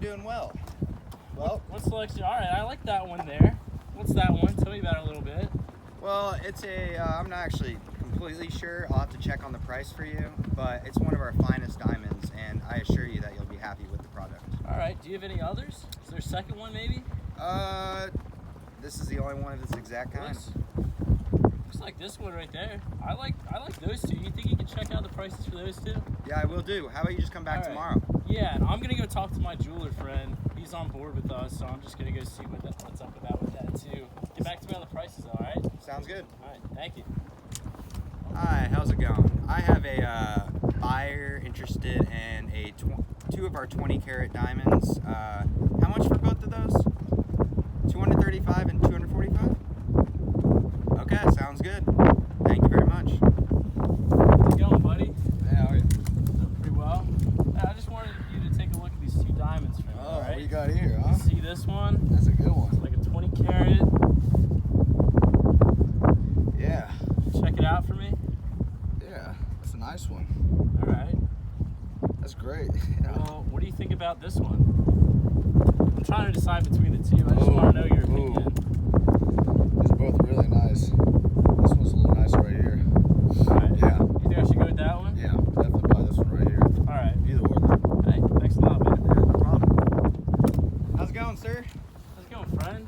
doing well. Well, What selection? All right, I like that one there. What's that one? Tell me about it a little bit. well, it's I'm not actually completely sure. I'll have to check on the price for you, but it's one of our finest diamonds, and I assure you that you'll be happy with the product. All right, do you have any others? Is there a second one maybe? This is the only one of this exact kind. Looks like this one right there. I like those two. You think you can check out the prices for those two? Yeah, I will do. How about you just come back All right. tomorrow? Yeah, and I'm gonna go talk to my jeweler friend. He's on board with us, so I'm just gonna go see what's up with that too. Get back to me on the prices, all right? Sounds good. All right, thank you. Hi, how's it going? I have a buyer interested in two of our 20 karat diamonds. How much for both of those? 235 and 245? Okay, sounds good. Thank you very much. How's it going, buddy? Hey, how are you? Pretty well. I just wanted you to take a look at these two diamonds for me, all right? What you got here, huh? See this one? That's a good one. It's like a 20 karat. Yeah. Check it out for me. Yeah, that's a nice one. All right. That's great. Well, what do you think about this one? I'm trying to decide between the two. I just want to know your opinion. These are both really nice. This one's a little nicer right here. All right. Yeah. You think I should go with that one? Yeah, definitely buy this one right here. All right. Either one. Hey, thanks a lot, man. Yeah, no problem. How's it going, sir? How's it going, friend?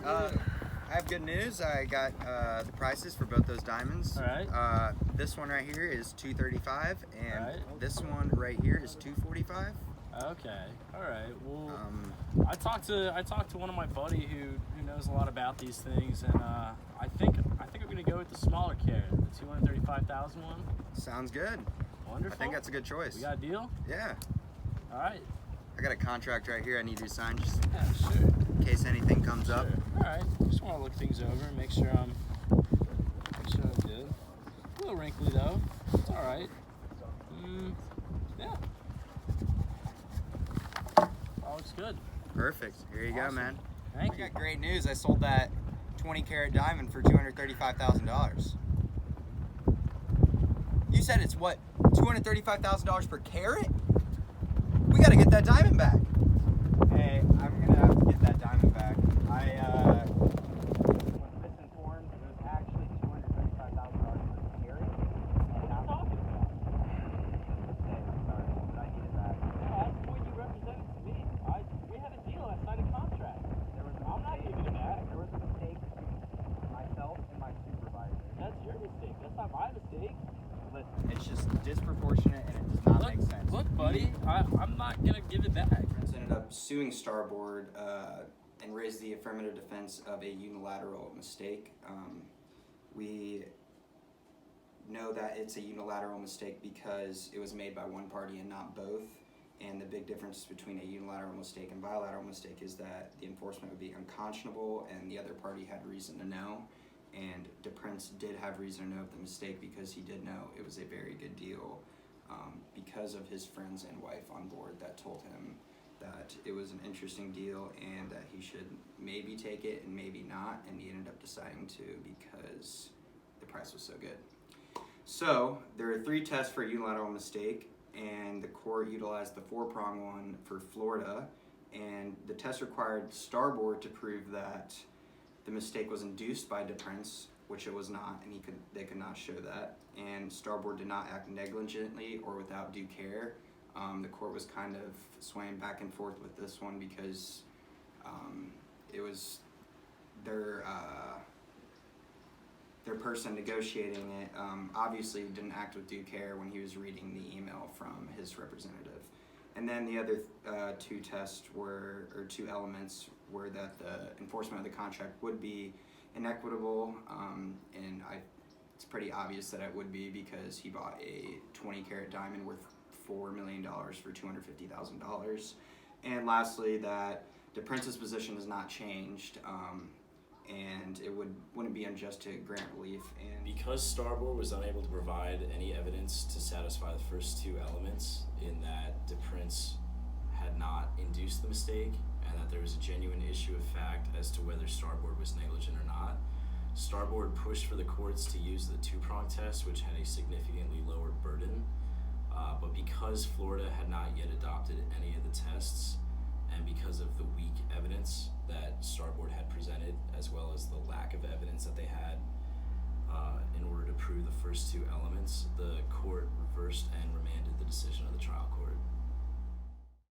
I have good news. I got the prices for both those diamonds. All right. This one right here is 235, and All right. this one right here is 245. Okay. All right. Well, I talked to one of my buddy who knows a lot about these things, and I think I'm gonna go with the smaller carat, the 235,000 one. Sounds good. Wonderful. I think that's a good choice. We got a deal. Yeah. All right. I got a contract right here I need you to sign just Yeah, sure. in case anything comes up. Sure. All right. Just want to look things over and make sure I'm good. A little wrinkly though. It's all right. Yeah. All looks good. Perfect. Here you go, Awesome. man. Thank I you. got great news. I sold that 20 karat diamond for $235,000. You said it's what? $235,000 per carat? We gotta get that diamond back. Hey, I'm gonna have to get that diamond back. I was misinformed. It was actually $235,000 per carat. What are you talking about? Hey, I'm sorry, but I need it back. No, that's what you represented to me. We had a deal. I signed a contract. There was a I'm not mistake. giving it back. There was a mistake between myself and my supervisor. That's your mistake. That's not my mistake. Listen, it's just disproportionate and it does not make sense. Look, buddy, I'm not gonna give it back. Ended up suing Starboard and raised the affirmative defense of a unilateral mistake. We know that it's a unilateral mistake because it was made by one party and not both. And the big difference between a unilateral mistake and bilateral mistake is that the enforcement would be unconscionable and the other party had reason to know. And DePrince did have reason to know of the mistake because he did know it was a very good deal because of his friends and wife on board that told him that it was an interesting deal and that he should maybe take it and maybe not, and he ended up deciding to because the price was so good. So there are 3 tests for a unilateral mistake, and the court utilized the 4-prong one for Florida, and the test required Starboard to prove that the mistake was induced by DePrince, which it was not, and they could not show that. And Starboard did not act negligently or without due care. The court was kind of swaying back and forth with this one because it was their person negotiating it obviously didn't act with due care when he was reading the email from his representative. And then the other 2 tests or 2 elements were that the enforcement of the contract would be inequitable, and it's pretty obvious that it would be because he bought a 20 karat diamond worth $4 million for $250,000. And lastly, that DePrince's position has not changed, and it wouldn't be unjust to grant relief. And because Starboard was unable to provide any evidence to satisfy the first 2 elements, in that DePrince had not induced the mistake and that there was a genuine issue of fact as to whether Starboard was negligent or not, Starboard pushed for the courts to use the 2-prong test, which had a significantly lower burden. But because Florida had not yet adopted any of the tests, and and because of the weak evidence that Starboard had presented, as well as the lack of evidence that they had in order to prove the first two elements, the court reversed and remanded the decision of the trial court.